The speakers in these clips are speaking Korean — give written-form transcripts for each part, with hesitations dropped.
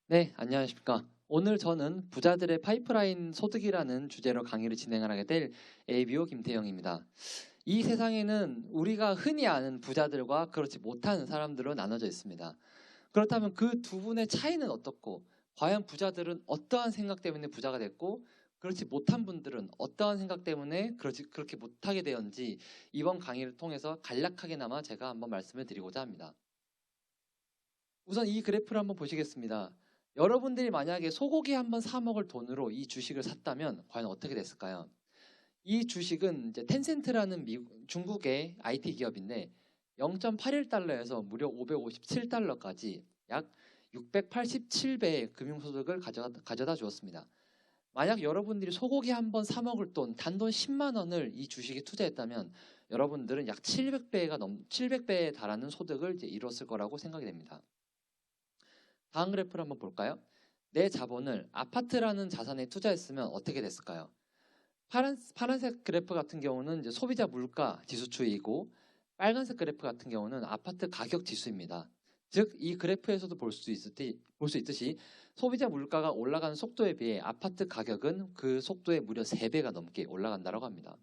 네, 안녕하십니까. 오늘 저는 부자들의 파이프라인 소득이라는 주제로 강의를 진행을 하게 될 ABO 김태영입니다. 이 세상에는 우리가 흔히 아는 부자들과 그렇지 못한 사람들로 나눠져 있습니다. 그렇다면 그 두 분의 차이는 어떻고, 과연 부자들은 어떠한 생각 때문에 부자가 됐고, 그렇지 못한 분들은 어떠한 생각 때문에 그렇게 못하게 되었는지 이번 강의를 통해서 간략하게나마 제가 한번 말씀을 드리고자 합니다. 우선 이 그래프를 한번 보시겠습니다. 여러분들이 만약에 소고기 한번 사 먹을 돈으로 이 주식을 샀다면 과연 어떻게 됐을까요? 이 주식은 이제 텐센트라는 중국의 IT 기업인데 0.81달러에서 무려 557달러까지 약 687배의 금융소득을 가져다 주었습니다. 만약 여러분들이 소고기 한번 사 먹을 돈, 단돈 10만 원을 이 주식에 투자했다면 여러분들은 약 700배에 달하는 소득을 이제 이뤘을 거라고 생각이 됩니다. 다음 그래프를 한번 볼까요? 내 자본을 아파트라는 자산에 투자했으면 어떻게 됐을까요? 파란색 그래프 같은 경우는 이제 소비자 물가 지수추이고 빨간색 그래프 같은 경우는 아파트 가격 지수입니다. 즉, 이 그래프에서도 볼 수 있듯이 소비자 물가가 올라가는 속도에 비해 아파트 가격은 그 속도의 무려 3배가 넘게 올라간다고 합니다.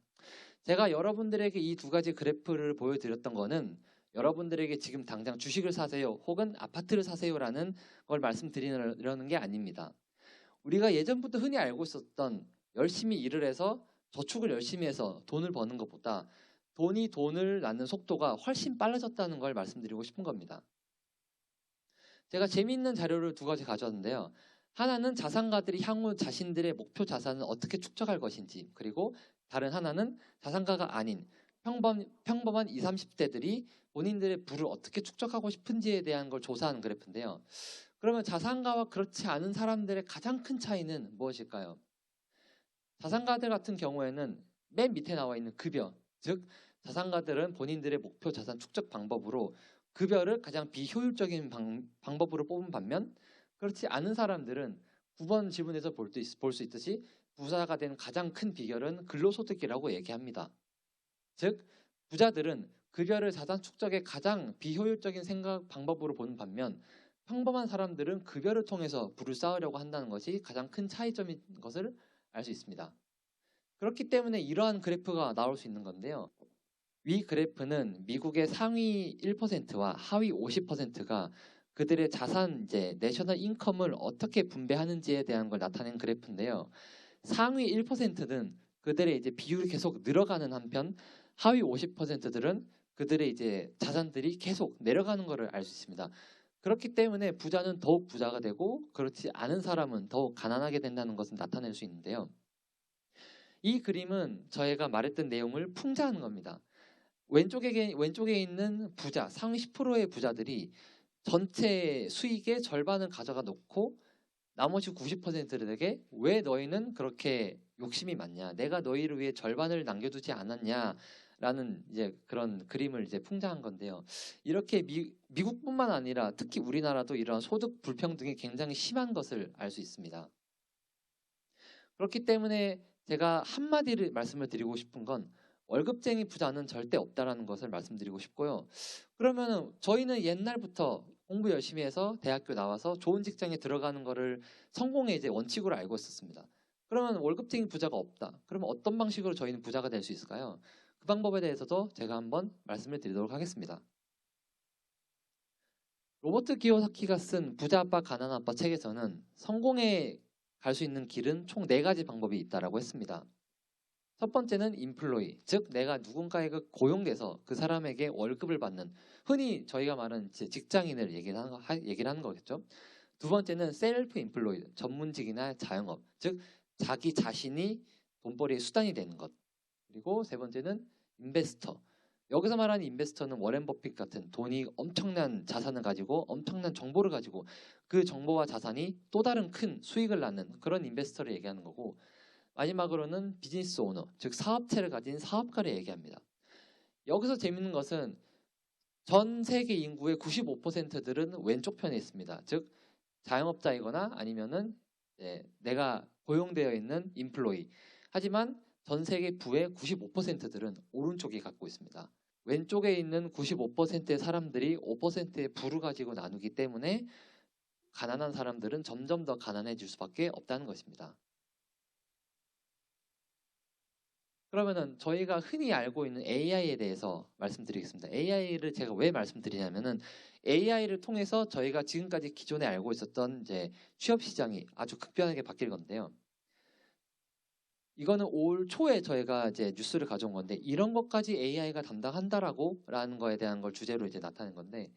제가 여러분들에게 이 두 가지 그래프를 보여드렸던 거는 여러분들에게 지금 당장 주식을 사세요 혹은 아파트를 사세요라는 걸 말씀드리려는 게 아닙니다. 우리가 예전부터 흔히 알고 있었던 열심히 일을 해서 저축을 열심히 해서 돈을 버는 것보다 돈을 낳는 속도가 훨씬 빨라졌다는 걸 말씀드리고 싶은 겁니다. 제가 재미있는 자료를 두 가지 가져왔는데요. 하나는 자산가들이 향후 자신들의 목표 자산을 어떻게 축적할 것인지, 그리고 다른 하나는 자산가가 아닌 평범한 20, 30대들이 본인들의 부를 어떻게 축적하고 싶은지에 대한 걸 조사하는 그래프인데요. 그러면 자산가와 그렇지 않은 사람들의 가장 큰 차이는 무엇일까요? 자산가들 같은 경우에는 맨 밑에 나와 있는 급여, 즉 자산가들은 본인들의 목표 자산 축적 방법으로 급여를 가장 비효율적인 방법으로 뽑은 반면 그렇지 않은 사람들은 9번 지문에서 볼 수 있듯이 부자가 된 가장 큰 비결은 근로소득이라고 얘기합니다. 즉 부자들은 급여를 자산 축적의 가장 비효율적인 생각 방법으로 보는 반면 평범한 사람들은 급여를 통해서 부를 쌓으려고 한다는 것이 가장 큰 차이점인 것을 알 수 있습니다. 그렇기 때문에 이러한 그래프가 나올 수 있는 건데요. 위 그래프는 미국의 상위 1%와 하위 50%가 그들의 자산 내셔널 인컴을 어떻게 분배하는지에 대한 걸 나타낸 그래프인데요. 상위 1%는 그들의 비율이 계속 늘어가는 한편 하위 50%들은 그들의 자산들이 계속 내려가는 것을 알 수 있습니다. 그렇기 때문에 부자는 더욱 부자가 되고 그렇지 않은 사람은 더욱 가난하게 된다는 것을 나타낼 수 있는데요. 이 그림은 저희가 말했던 내용을 풍자하는 겁니다. 왼쪽에 있는 부자, 상위 10%의 부자들이 전체 수익의 절반을 가져가 놓고 나머지 90%들에게 왜 너희는 그렇게 욕심이 많냐? 내가 너희를 위해 절반을 남겨두지 않았냐? 라는 그런 그림을 풍자한 건데요. 이렇게 미국뿐만 아니라 특히 우리나라도 이러한 소득 불평등이 굉장히 심한 것을 알 수 있습니다. 그렇기 때문에 제가 한마디를 말씀을 드리고 싶은 건 월급쟁이 부자는 절대 없다라는 것을 말씀드리고 싶고요. 그러면 저희는 옛날부터 공부 열심히 해서 대학교 나와서 좋은 직장에 들어가는 거를 성공의 원칙으로 알고 있었습니다. 그러면 월급쟁이 부자가 없다. 그러면 어떤 방식으로 저희는 부자가 될 수 있을까요? 그 방법에 대해서도 제가 한번 말씀을 드리도록 하겠습니다. 로버트 키요사키가 쓴 부자 아빠 가난 아빠 책에서는 성공에 갈 수 있는 길은 총 4가지 방법이 있다고 했습니다. 첫 번째는 인플로이, 즉 내가 누군가에게 고용돼서 그 사람에게 월급을 받는, 흔히 저희가 말하는 직장인을 얘기를 하는 거겠죠. 두 번째는 셀프 인플로이, 전문직이나 자영업, 즉 자기 자신이 돈벌이의 수단이 되는 것. 그리고 세 번째는 인베스터, 여기서 말하는 인베스터는 워렌 버핏 같은 돈이 엄청난 자산을 가지고 엄청난 정보를 가지고 그 정보와 자산이 또 다른 큰 수익을 낳는 그런 인베스터를 얘기하는 거고, 마지막으로는 비즈니스 오너, 즉 사업체를 가진 사업가를 얘기합니다. 여기서 재밌는 것은 전 세계 인구의 95%들은 왼쪽 편에 있습니다. 즉 자영업자이거나 아니면은 내가 고용되어 있는 인플로이. 하지만 전 세계 부의 95%들은 오른쪽에 갖고 있습니다. 왼쪽에 있는 95%의 사람들이 5%의 부를 가지고 나누기 때문에 가난한 사람들은 점점 더 가난해질 수밖에 없다는 것입니다. 그러면은 저희가 흔히 알고 있는 AI에 대해서 말씀드리겠습니다. AI를 제가 왜 말씀드리냐면은 AI를 통해서 저희가 지금까지 기존에 알고 있었던 이제 취업 시장이 아주 급변하게 바뀔 건데요. 이거는 올 초에 저희가 이제 뉴스를 가져온 건데, 이런 것까지 AI가 담당한다라는 거에 대한 걸 주제로 이제 나타낸 건데,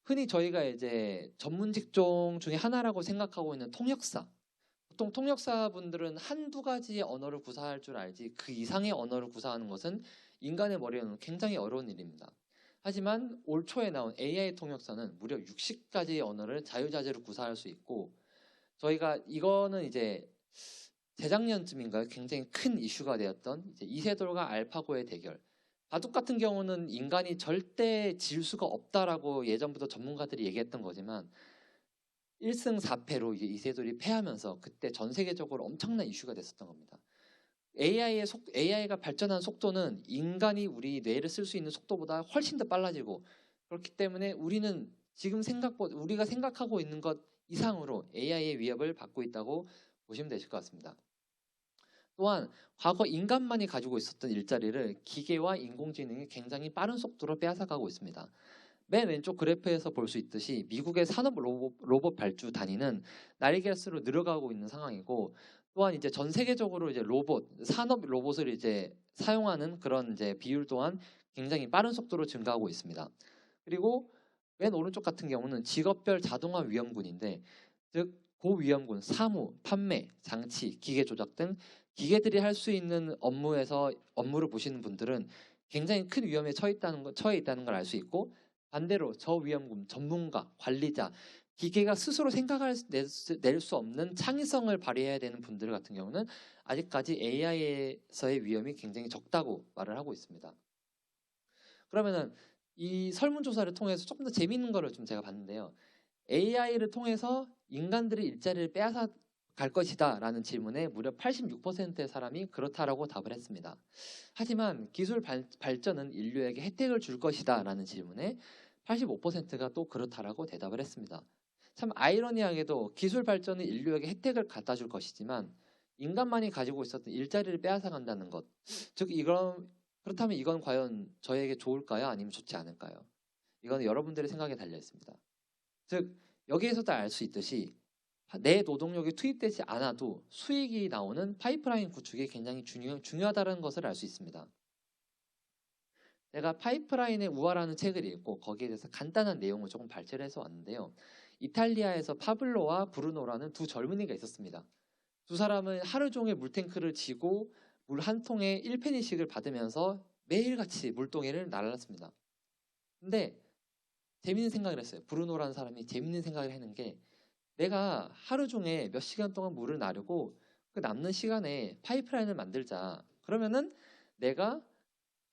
흔히 저희가 이제 전문 직종 중에 하나라고 생각하고 있는 통역사. 보통 통역사분들은 한두 가지의 언어를 구사할 줄 알지 그 이상의 언어를 구사하는 것은 인간의 머리에는 굉장히 어려운 일입니다. 하지만 올 초에 나온 AI 통역사는 무려 60가지의 언어를 자유자재로 구사할 수 있고, 저희가 이거는 이제 재작년쯤인가요? 굉장히 큰 이슈가 되었던 이제 이세돌과 알파고의 대결. 바둑 같은 경우는 인간이 절대 질 수가 없다라고 예전부터 전문가들이 얘기했던 거지만 1승 4패로 이제 이세돌이 패하면서 그때 전 세계적으로 엄청난 이슈가 됐었던 겁니다. AI가 발전한 속도는 인간이 우리 뇌를 쓸 수 있는 속도보다 훨씬 더 빨라지고, 그렇기 때문에 우리는 지금 우리가 생각하고 있는 것 이상으로 AI의 위협을 받고 있다고 보시면 되실 것 같습니다. 또한 과거 인간만이 가지고 있었던 일자리를 기계와 인공지능이 굉장히 빠른 속도로 빼앗아가고 있습니다. 맨 왼쪽 그래프에서 볼 수 있듯이 미국의 산업 로봇 발주 단위는 날이 갈수록 늘어가고 있는 상황이고, 또한 이제 전 세계적으로 이제 산업 로봇을 이제 사용하는 그런 이제 비율 또한 굉장히 빠른 속도로 증가하고 있습니다. 그리고 맨 오른쪽 같은 경우는 직업별 자동화 위험군인데, 즉 고위험군, 사무, 판매, 장치, 기계 조작 등 기계들이 할 수 있는 업무를 보시는 분들은 굉장히 큰 위험에 처해 있다는 걸 알 수 있고, 반대로 저위험군, 전문가, 관리자, 기계가 스스로 낼 수 없는 창의성을 발휘해야 되는 분들 같은 경우는 아직까지 AI에서의 위험이 굉장히 적다고 말을 하고 있습니다. 그러면은 이 설문조사를 통해서 조금 더 재미있는 거를 좀 제가 봤는데요. AI를 통해서 인간들의 일자리를 빼앗아 갈 것이다 라는 질문에 무려 86%의 사람이 그렇다라고 답을 했습니다. 하지만 기술 발전은 인류에게 혜택을 줄 것이다 라는 질문에 85%가 또 그렇다라고 대답을 했습니다. 참 아이러니하게도 기술 발전은 인류에게 혜택을 갖다 줄 것이지만 인간만이 가지고 있었던 일자리를 빼앗아 간다는 것, 즉 그렇다면 이건 과연 저에게 좋을까요? 아니면 좋지 않을까요? 이건 여러분들의 생각에 달려 있습니다. 즉 여기에서도 알 수 있듯이 내 노동력이 투입되지 않아도 수익이 나오는 파이프라인 구축이 굉장히 중요하다는 것을 알 수 있습니다. 제가 파이프라인의 우화라는 책을 읽고 거기에 대해서 간단한 내용을 조금 발췌를 해서 왔는데요. 이탈리아에서 파블로와 브루노라는 두 젊은이가 있었습니다. 두 사람은 하루 종일 물탱크를 지고 물 한 통에 1페니씩을 받으면서 매일같이 물동이를 날랐습니다. 근데 재밌는 생각을 했어요. 브루노라는 사람이 재밌는 생각을 하는 게, 내가 하루 중에 몇 시간 동안 물을 나르고 그 남는 시간에 파이프라인을 만들자. 그러면은 내가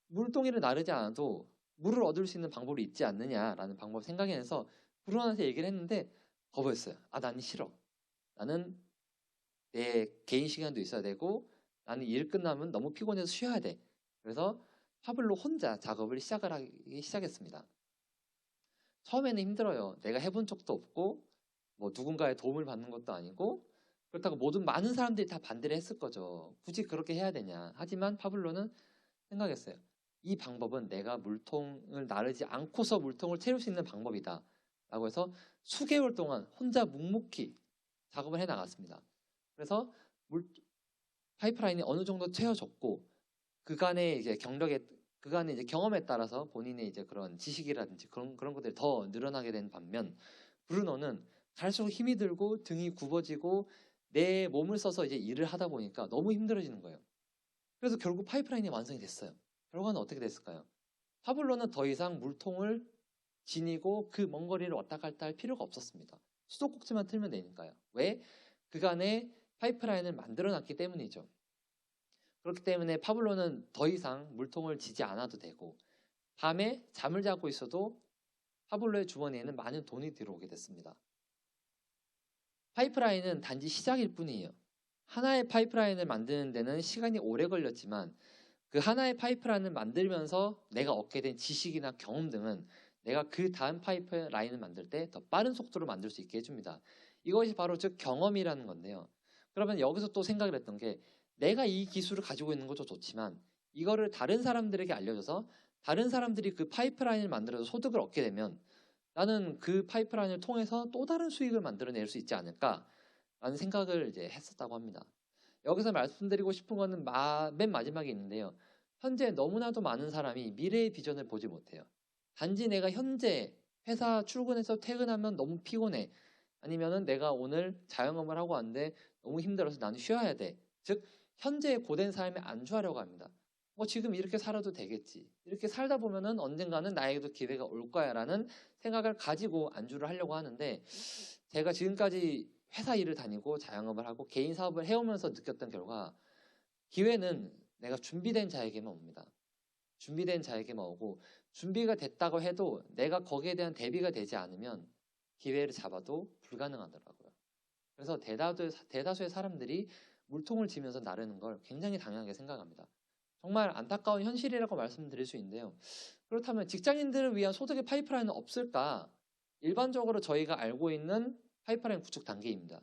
물동이를 나르지 않아도 물을 얻을 수 있는 방법이 있지 않느냐라는 방법을 생각해내서 브루노한테 얘기를 했는데 거부했어요. 나는 싫어. 나는 내 개인 시간도 있어야 되고 나는 일 끝나면 너무 피곤해서 쉬어야 돼. 그래서 파블로 혼자 작업을 하기 시작했습니다. 처음에는 힘들어요. 내가 해본 적도 없고 뭐 누군가의 도움을 받는 것도 아니고, 그렇다고 많은 사람들이 다 반대를 했을 거죠. 굳이 그렇게 해야 되냐. 하지만 파블로는 생각했어요. 이 방법은 내가 물통을 나르지 않고서 물통을 채울 수 있는 방법이다 라고 해서 수개월 동안 혼자 묵묵히 작업을 해 나갔습니다. 그래서 파이프라인이 어느 정도 채워졌고, 그간의 이제 경험에 따라서 본인의 이제 그런 지식이라든지 그런 것들이 더 늘어나게 된 반면, 브루노는 갈수록 힘이 들고 등이 굽어지고 내 몸을 써서 이제 일을 하다 보니까 너무 힘들어지는 거예요. 그래서 결국 파이프라인이 완성이 됐어요. 결과는 어떻게 됐을까요? 파블로는 더 이상 물통을 지니고 그 먼 거리를 왔다 갔다 할 필요가 없었습니다. 수도꼭지만 틀면 되니까요. 왜? 그간에 파이프라인을 만들어 놨기 때문이죠. 그렇기 때문에 파블로는 더 이상 물통을 지지 않아도 되고 밤에 잠을 자고 있어도 파블로의 주머니에는 많은 돈이 들어오게 됐습니다. 파이프라인은 단지 시작일 뿐이에요. 하나의 파이프라인을 만드는 데는 시간이 오래 걸렸지만 그 하나의 파이프라인을 만들면서 내가 얻게 된 지식이나 경험 등은 내가 그 다음 파이프라인을 만들 때 더 빠른 속도로 만들 수 있게 해줍니다. 이것이 바로 즉 경험이라는 건데요. 그러면 여기서 또 생각을 했던 게 내가 이 기술을 가지고 있는 것도 좋지만 이거를 다른 사람들에게 알려줘서 다른 사람들이 그 파이프라인을 만들어서 소득을 얻게 되면 나는 그 파이프라인을 통해서 또 다른 수익을 만들어낼 수 있지 않을까라는 생각을 이제 했었다고 합니다. 여기서 말씀드리고 싶은 거는 맨 마지막에 있는데요. 현재 너무나도 많은 사람이 미래의 비전을 보지 못해요. 단지 내가 현재 회사 출근해서 퇴근하면 너무 피곤해. 아니면은 내가 오늘 자영업을 하고 왔는데 너무 힘들어서 나는 쉬어야 돼. 즉 현재의 고된 삶에 안주하려고 합니다. 뭐 지금 이렇게 살아도 되겠지. 이렇게 살다 보면은 언젠가는 나에게도 기회가 올 거야라는 생각을 가지고 안주를 하려고 하는데 제가 지금까지 회사 일을 다니고 자영업을 하고 개인 사업을 해오면서 느꼈던 결과 기회는 내가 준비된 자에게만 옵니다. 준비된 자에게만 오고 준비가 됐다고 해도 내가 거기에 대한 대비가 되지 않으면 기회를 잡아도 불가능하더라고요. 그래서 대다수의 사람들이 물통을 지면서 나르는 걸 굉장히 당연하게 생각합니다. 정말 안타까운 현실이라고 말씀드릴 수 있는데요. 그렇다면 직장인들을 위한 소득의 파이프라인은 없을까? 일반적으로 저희가 알고 있는 파이프라인 구축 단계입니다.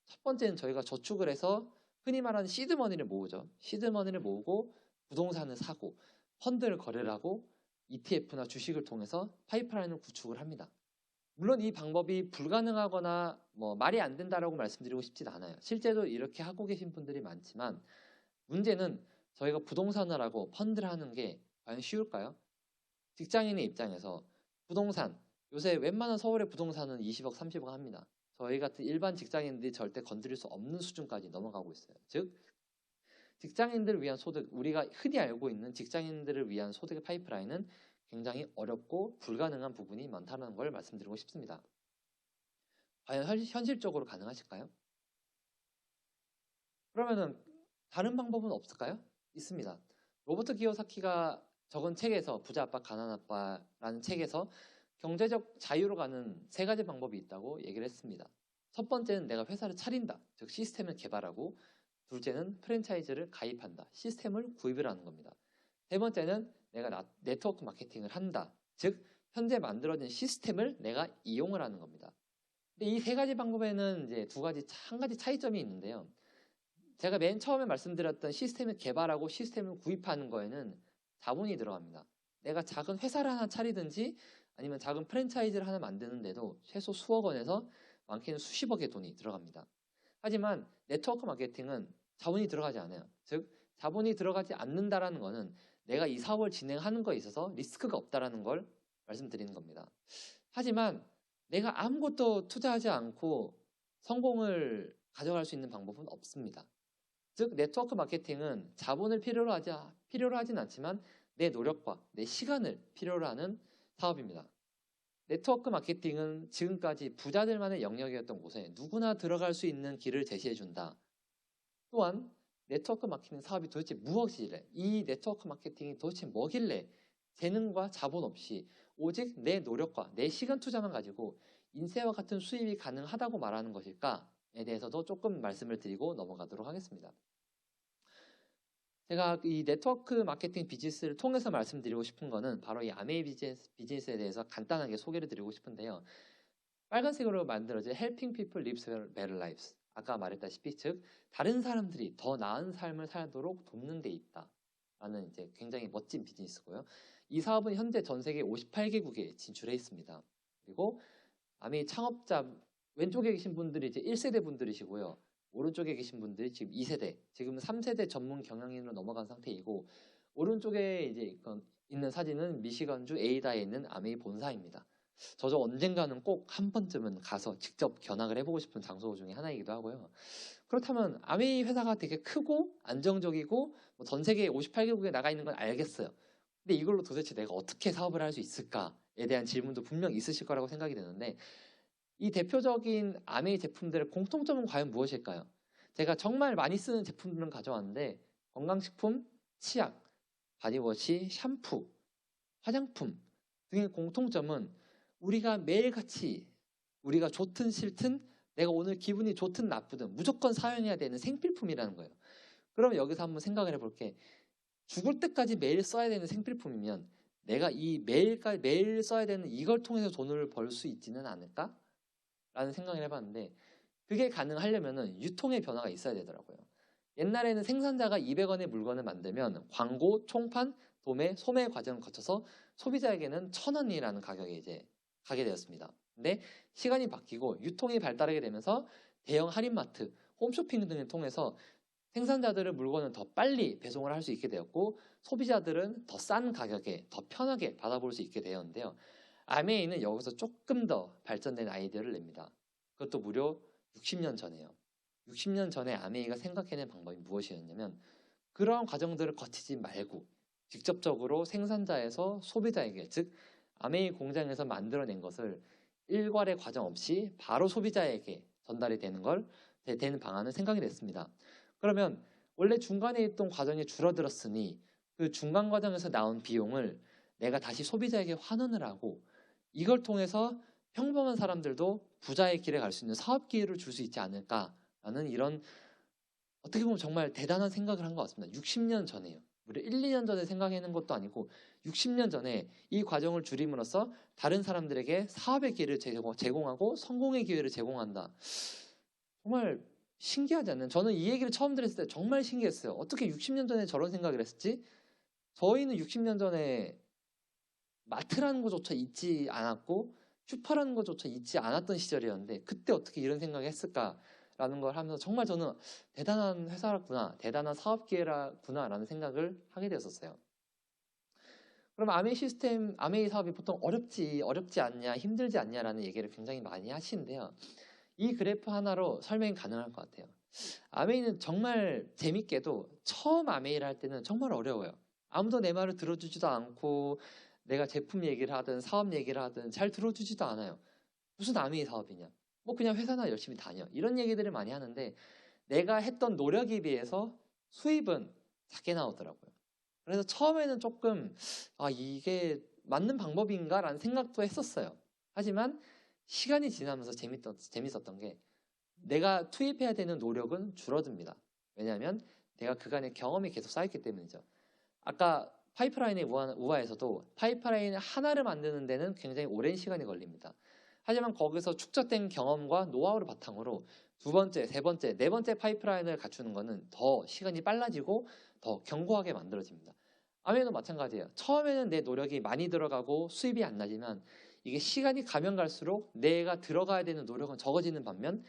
첫 번째는 저희가 저축을 해서 흔히 말하는 시드머니를 모으죠. 시드머니를 모으고 부동산을 사고 펀드를 거래를 하고 ETF나 주식을 통해서 파이프라인을 구축을 합니다. 물론 이 방법이 불가능하거나 말이 안 된다라고 말씀드리고 싶진 않아요. 실제로 이렇게 하고 계신 분들이 많지만 문제는 저희가 부동산을 하고 펀드를 하는 게 과연 쉬울까요? 직장인의 입장에서 부동산, 요새 웬만한 서울의 부동산은 20억, 30억 합니다. 저희 같은 일반 직장인들이 절대 건드릴 수 없는 수준까지 넘어가고 있어요. 즉 직장인들을 위한 소득, 우리가 흔히 알고 있는 직장인들을 위한 소득의 파이프라인은 굉장히 어렵고 불가능한 부분이 많다는 걸 말씀드리고 싶습니다. 과연 현실적으로 가능하실까요? 그러면은 다른 방법은 없을까요? 있습니다. 로버트 키요사키가 적은 책에서 부자 아빠 가난 아빠라는 책에서 경제적 자유로 가는 3가지 방법이 있다고 얘기를 했습니다. 첫 번째는 내가 회사를 차린다. 즉 시스템을 개발하고 둘째는 프랜차이즈를 가입한다. 시스템을 구입을 하는 겁니다. 세 번째는 내가 네트워크 마케팅을 한다. 즉 현재 만들어진 시스템을 내가 이용을 하는 겁니다. 근데 이 3가지 방법에는 이제 한 가지 차이점이 있는데요. 제가 맨 처음에 말씀드렸던 시스템을 개발하고 시스템을 구입하는 거에는 자본이 들어갑니다. 내가 작은 회사를 하나 차리든지 아니면 작은 프랜차이즈를 하나 만드는데도 최소 수억 원에서 많게는 수십억의 돈이 들어갑니다. 하지만 네트워크 마케팅은 자본이 들어가지 않아요. 즉 자본이 들어가지 않는다라는 거는 내가 이 사업을 진행하는 거에 있어서 리스크가 없다라는 걸 말씀드리는 겁니다. 하지만 내가 아무것도 투자하지 않고 성공을 가져갈 수 있는 방법은 없습니다. 즉 네트워크 마케팅은 자본을 필요로 하진 않지만 내 노력과 내 시간을 필요로 하는 사업입니다. 네트워크 마케팅은 지금까지 부자들만의 영역이었던 곳에 누구나 들어갈 수 있는 길을 제시해준다. 또한 네트워크 마케팅 사업이 도대체 무엇이래? 이 네트워크 마케팅이 도대체 뭐길래 재능과 자본 없이 오직 내 노력과 내 시간 투자만 가지고 인쇄와 같은 수입이 가능하다고 말하는 것일까에 대해서도 조금 말씀을 드리고 넘어가도록 하겠습니다. 제가 이 네트워크 마케팅 비즈니스를 통해서 말씀드리고 싶은 거는 바로 이 아메이 비즈니스에 대해서 간단하게 소개를 드리고 싶은데요. 빨간색으로 만들어진 Helping People Live Better Lives. 아까 말했다시피 즉 다른 사람들이 더 나은 삶을 살도록 돕는 데 있다. 라는 이제 굉장히 멋진 비즈니스고요. 이 사업은 현재 전 세계 58개국에 진출해 있습니다. 그리고 아메이 창업자 왼쪽에 계신 분들이 이제 1세대 분들이시고요. 오른쪽에 계신 분들이 지금 2세대, 지금 3세대 전문 경영인으로 넘어간 상태이고 오른쪽에 이제 있는 사진은 미시건주 에이다에 있는 아메이 본사입니다. 저도 언젠가는 꼭 한 번쯤은 가서 직접 견학을 해보고 싶은 장소 중에 하나이기도 하고요. 그렇다면 아메이 회사가 되게 크고 안정적이고 전 세계 58개국에 나가 있는 건 알겠어요. 근데 이걸로 도대체 내가 어떻게 사업을 할 수 있을까에 대한 질문도 분명 있으실 거라고 생각이 되는데 이 대표적인 아메이 제품들의 공통점은 과연 무엇일까요? 제가 정말 많이 쓰는 제품들은 가져왔는데 건강식품, 치약, 바디워시, 샴푸, 화장품 등의 공통점은 우리가 매일같이 우리가 좋든 싫든 내가 오늘 기분이 좋든 나쁘든 무조건 사용해야 되는 생필품이라는 거예요. 그럼 여기서 한번 생각을 해볼게. 죽을 때까지 매일 써야 되는 생필품이면 내가 이 매일 써야 되는 이걸 통해서 돈을 벌 수 있지는 않을까? 라는 생각을 해봤는데 그게 가능하려면 유통의 변화가 있어야 되더라고요. 옛날에는 생산자가 200원의 물건을 만들면 광고, 총판, 도매, 소매 과정을 거쳐서 소비자에게는 1,000원이라는 가격에 이제 가게 되었습니다. 근데 시간이 바뀌고 유통이 발달하게 되면서 대형 할인마트, 홈쇼핑 등을 통해서 생산자들은 물건을 더 빨리 배송을 할 수 있게 되었고 소비자들은 더 싼 가격에 더 편하게 받아볼 수 있게 되었는데요. 아메이는 여기서 조금 더 발전된 아이디어를 냅니다. 그것도 무려 60년 전에요. 60년 전에 아메이가 생각해낸 방법이 무엇이었냐면 그러한 과정들을 거치지 말고 직접적으로 생산자에서 소비자에게 즉 아메이 공장에서 만들어낸 것을 일괄의 과정 없이 바로 소비자에게 전달이 되는 방안을 생각이 냈습니다. 그러면 원래 중간에 있던 과정이 줄어들었으니 그 중간 과정에서 나온 비용을 내가 다시 소비자에게 환원을 하고 이걸 통해서 평범한 사람들도 부자의 길에 갈 수 있는 사업 기회를 줄 수 있지 않을까라는 이런 어떻게 보면 정말 대단한 생각을 한 것 같습니다. 60년 전에요. 우리 1, 2년 전에 생각해낸 것도 아니고 60년 전에 이 과정을 줄임으로써 다른 사람들에게 사업의 기회를 제공하고 성공의 기회를 제공한다. 정말 신기하지 않나요? 저는 이 얘기를 처음 들었을 때 정말 신기했어요. 어떻게 60년 전에 저런 생각을 했었지? 저희는 60년 전에 마트라는 것조차 있지 않았고 슈퍼라는 것조차 있지 않았던 시절이었는데 그때 어떻게 이런 생각을 했을까라는 걸 하면서 정말 저는 대단한 회사라구나, 대단한 사업 기회라구나라는 생각을 하게 되었어요. 그럼 아메이 사업이 보통 어렵지 않냐, 힘들지 않냐라는 얘기를 굉장히 많이 하시는데요. 이 그래프 하나로 설명이 가능할 것 같아요. 아메이는 정말 재밌게도 처음 아메이를 할 때는 정말 어려워요. 아무도 내 말을 들어주지도 않고 내가 제품 얘기를 하든 사업 얘기를 하든 잘 들어주지도 않아요. 무슨 아메이 사업이냐? 뭐 그냥 회사나 열심히 다녀. 이런 얘기들을 많이 하는데 내가 했던 노력에 비해서 수입은 작게 나오더라고요. 그래서 처음에는 조금 이게 맞는 방법인가? 라는 생각도 했었어요. 하지만 시간이 지나면서 재밌었던 게 내가 투입해야 되는 노력은 줄어듭니다. 왜냐하면 내가 그간의 경험이 계속 쌓였기 때문이죠. 아까 파이프라인의 우화에서도 파이프라인 하나를 만드는 데는 굉장히 오랜 시간이 걸립니다. 하지만 거기서 축적된 경험과 노하우를 바탕으로 두 번째, 세 번째, 네 번째 파이프라인을 갖추는 것은 더 시간이 빨라지고 더 견고하게 만들어집니다. 아메도 마찬가지예요. 처음에는 내 노력이 많이 들어가고 수입이 안 나지만 이게 시간이 가면 갈수록 내가 들어가야 되는 노력은 적어지는 반면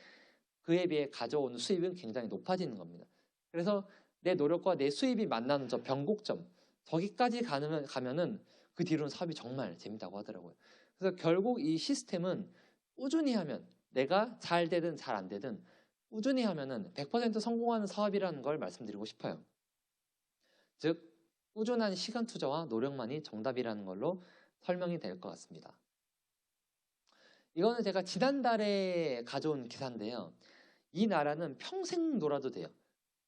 그에 비해 가져오는 수입은 굉장히 높아지는 겁니다. 그래서 내 노력과 내 수입이 만나는 저 변곡점 저기까지 가면은 그 뒤로는 사업이 정말 재밌다고 하더라고요. 그래서 결국 이 시스템은 꾸준히 하면 내가 잘 되든 잘 안 되든 꾸준히 하면은 100% 성공하는 사업이라는 걸 말씀드리고 싶어요. 즉 꾸준한 시간 투자와 노력만이 정답이라는 걸로 설명이 될 것 같습니다. 이거는 제가 지난달에 가져온 기사인데요. 이 나라는 평생 놀아도 돼요.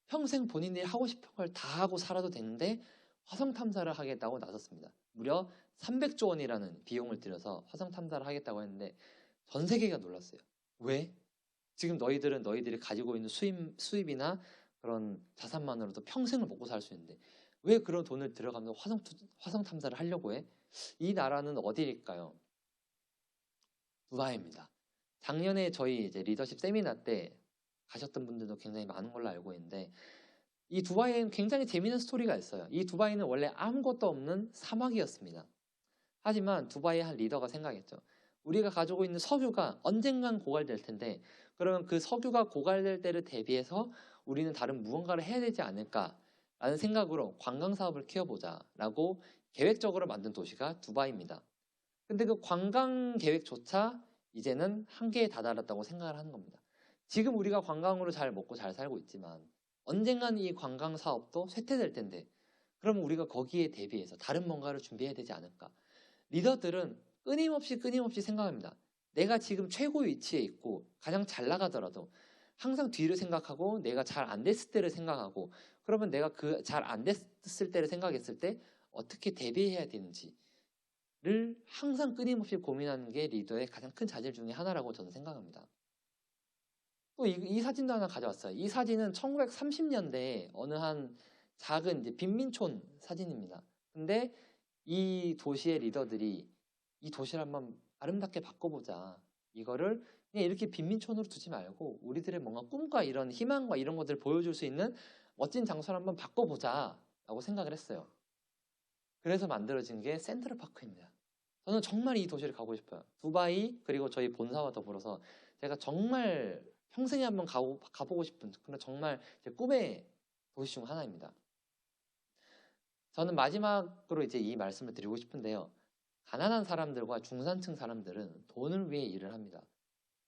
평생 본인들이 하고 싶은 걸 다 하고 살아도 되는데 화성 탐사를 하겠다고 나섰습니다. 무려 300조 원이라는 비용을 들여서 화성 탐사를 하겠다고 했는데 전 세계가 놀랐어요. 왜? 지금 너희들이 가지고 있는 수입이나 그런 자산만으로도 평생을 먹고 살 수 있는데 왜 그런 돈을 들여가면서 화성 탐사를 하려고 해? 이 나라는 어디일까요? 두바이입니다. 작년에 저희 이제 리더십 세미나 때 가셨던 분들도 굉장히 많은 걸로 알고 있는데 이 두바이에는 굉장히 재미있는 스토리가 있어요. 이 두바이는 원래 아무것도 없는 사막이었습니다. 하지만 두바이의 한 리더가 생각했죠. 우리가 가지고 있는 석유가 언젠간 고갈될 텐데 그러면 그 석유가 고갈될 때를 대비해서 우리는 다른 무언가를 해야 되지 않을까라는 생각으로 관광 사업을 키워보자라고 계획적으로 만든 도시가 두바이입니다. 근데 그 관광 계획조차 이제는 한계에 다다랐다고 생각을 하는 겁니다. 지금 우리가 관광으로 잘 먹고 잘 살고 있지만 언젠간 이 관광 사업도 쇠퇴될 텐데 그러면 우리가 거기에 대비해서 다른 뭔가를 준비해야 되지 않을까? 리더들은 끊임없이 생각합니다. 내가 지금 최고 위치에 있고 가장 잘 나가더라도 항상 뒤를 생각하고 내가 잘 안 됐을 때를 생각하고, 그러면 내가 그 잘 안 됐을 때를 생각했을 때 어떻게 대비해야 되는지를 항상 끊임없이 고민하는 게 리더의 가장 큰 자질 중에 하나라고 저는 생각합니다. 또 이 사진도 하나 가져왔어요. 이 사진은 1930년대에 어느 한 작은 이제 빈민촌 사진입니다. 근데 이 도시의 리더들이 이 도시를 한번 아름답게 바꿔보자. 이거를 그냥 이렇게 빈민촌으로 두지 말고 우리들의 뭔가 꿈과 이런 희망과 이런 것들을 보여줄 수 있는 멋진 장소를 한번 바꿔보자 라고 생각을 했어요. 그래서 만들어진 게 센트럴파크입니다. 저는 정말 이 도시를 가고 싶어요. 두바이 그리고 저희 본사와 더불어서 제가 정말 평생에 한번 가보고 싶은, 그런 정말 제 꿈의 도시 중 하나입니다. 저는 마지막으로 이제 이 말씀을 드리고 싶은데요. 가난한 사람들과 중산층 사람들은 돈을 위해 일을 합니다.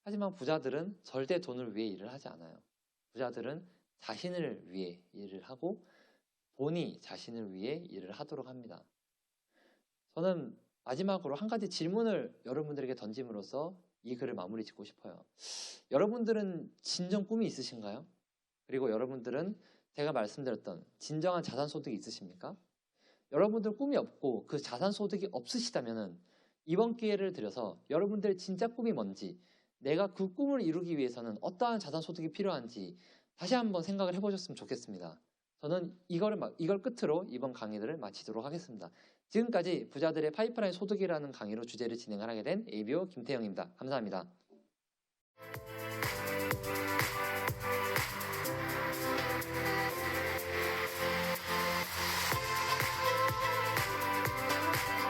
하지만 부자들은 절대 돈을 위해 일을 하지 않아요. 부자들은 자신을 위해 일을 하고 돈이 자신을 위해 일을 하도록 합니다. 저는 마지막으로 한 가지 질문을 여러분들에게 던짐으로써 이 글을 마무리 짓고 싶어요. 여러분들은 진정 꿈이 있으신가요? 그리고 여러분들은 제가 말씀드렸던 진정한 자산 소득이 있으십니까? 여러분들 꿈이 없고 그 자산 소득이 없으시다면 이번 기회를 들여서 여러분들 진짜 꿈이 뭔지, 내가 그 꿈을 이루기 위해서는 어떠한 자산 소득이 필요한지 다시 한번 생각을 해보셨으면 좋겠습니다. 저는 이걸 끝으로 이번 강의를 마치도록 하겠습니다. 지금까지 부자들의 파이프라인 소득이라는 강의로 주제를 진행을 하게 된 ABO 김태형입니다. 감사합니다.